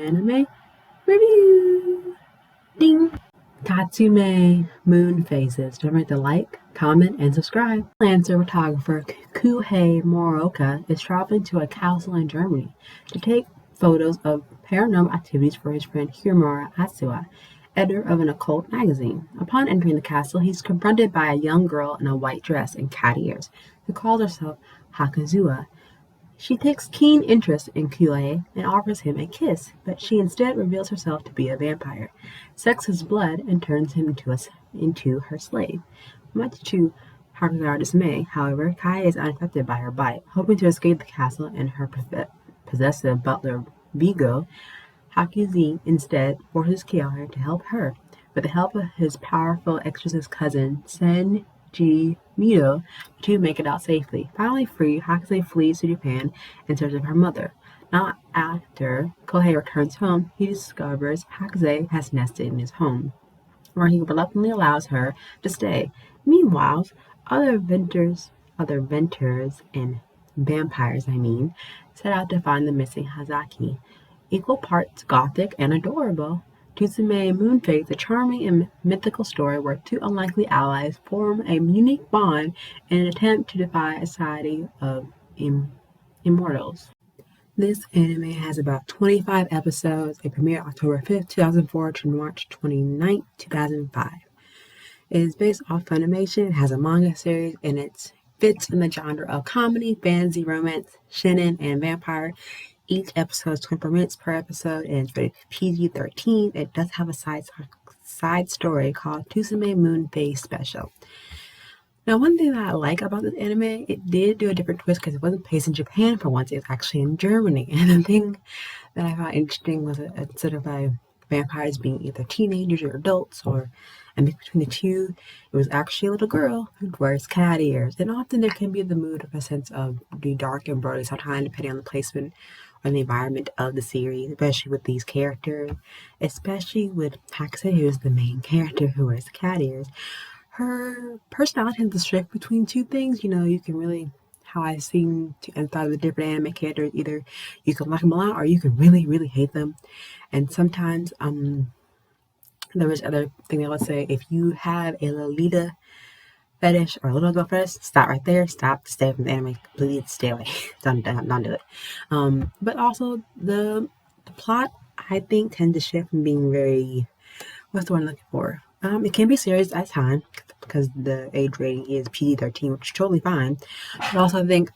Anime review. Ding. Tatsume moon phases. Don't forget to like, comment, and subscribe. Freelancer photographer Kuhei Moroka is traveling to a castle in Germany to take photos of paranormal activities for his friend Hiromura Atsuwa, editor of an occult magazine. Upon entering the castle, he's confronted by a young girl in a white dress and cat ears who calls herself Hakazuwa. She takes keen interest in Kuei and offers him a kiss, but she instead reveals herself to be a vampire, sucks his blood, and turns him into her slave. Much to Hakuzawa's dismay, however, Kai is unaffected by her bite. Hoping to escape the castle and her possessive butler Vigo, Hakuzi instead forces Kiara to help her. With the help of his powerful exorcist cousin, Senji Mido, the two make it out safely. Finally free, Hakuzi flees to Japan in search of her mother. Not after Kohei returns home, he discovers Hakuzi has nested in his home, where he reluctantly allows her to stay. Meanwhile, other inventors and vampires, set out to find the missing Hazaki. Equal parts gothic and adorable, Tsukuyomi Moon Phase, a charming and mythical story where two unlikely allies form a unique bond in an attempt to defy a society of immortals. This anime has about 25 episodes. It premiered October 5th, 2004 to March 29th, 2005. It is based off Funimation. It has a manga series, and it fits in the genre of comedy, fantasy, romance, shonen, and vampire. Each episode is 24 minutes per episode, and it's rated PG-13. It does have a side story called Tsukuyomi Moon Phase Special. Now, one thing that I like about this anime, it did do a different twist because it wasn't based in Japan for once. It was actually in Germany. And the thing that I found interesting was instead of vampires being either teenagers or adults or a mix between the two, it was actually a little girl who wears cat ears. And often there can be the mood of a sense of being dark and broody sometimes, depending on the placement or the environment of the series, especially with these characters, especially with Hakuzi, who is the main character who wears cat ears. Her personality tends to shift between two things. You can really, how I seem to and thought of the different anime characters, either you can like them a lot or you can really, really hate them. And sometimes there was other thing I would say, if you have a Lolita fetish or a little girl fetish, stop right there. Stay from the anime, completely stay away. don't do it. But also the plot, I think, tends to shift from being very, what's the one I'm looking for? It can be serious at times because the age rating is PG-13, which is totally fine. But also I think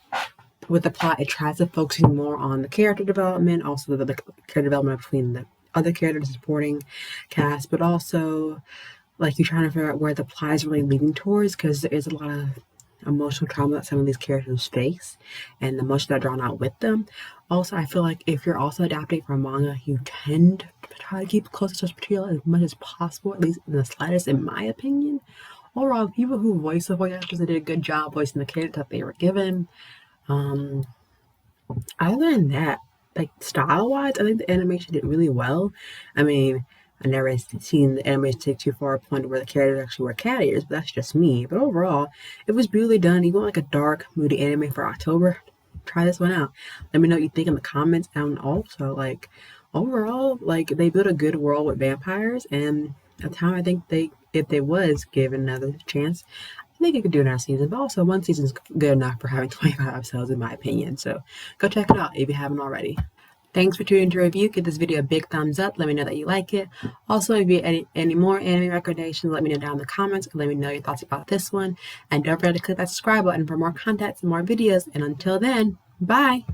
with the plot, it tries to focus more on the character development, also the character development between the other characters, supporting cast, but also like you're trying to figure out where the plot is really leading towards, because there is a lot of emotional trauma that some of these characters face and the emotions that are drawn out with them. Also, I feel like if you're also adapting from manga, you tend to try to keep close to source material as much as possible, at least in the slightest, in my opinion. Overall, people who voice the voice actors, they did a good job voicing the characters that they were given. Other than that, like style-wise, I think the animation did really well. I never seen the animation take too far a point where the characters actually wear cat ears, but that's just me. But overall, it was beautifully done. You want like a dark, moody anime for October? Try this one out. Let me know what you think in the comments. And also, like, overall, like, they built a good world with vampires. And at the time, I think if they was given another chance, I think it could do another season. But also, one season is good enough for having 25 episodes, in my opinion. So go check it out if you haven't already. Thanks for tuning in to review. Give this video a big thumbs up. Let me know that you like it. Also, if you have any more anime recommendations, let me know down in the comments. Let me know your thoughts about this one. And don't forget to click that subscribe button for more content and more videos. And until then, bye!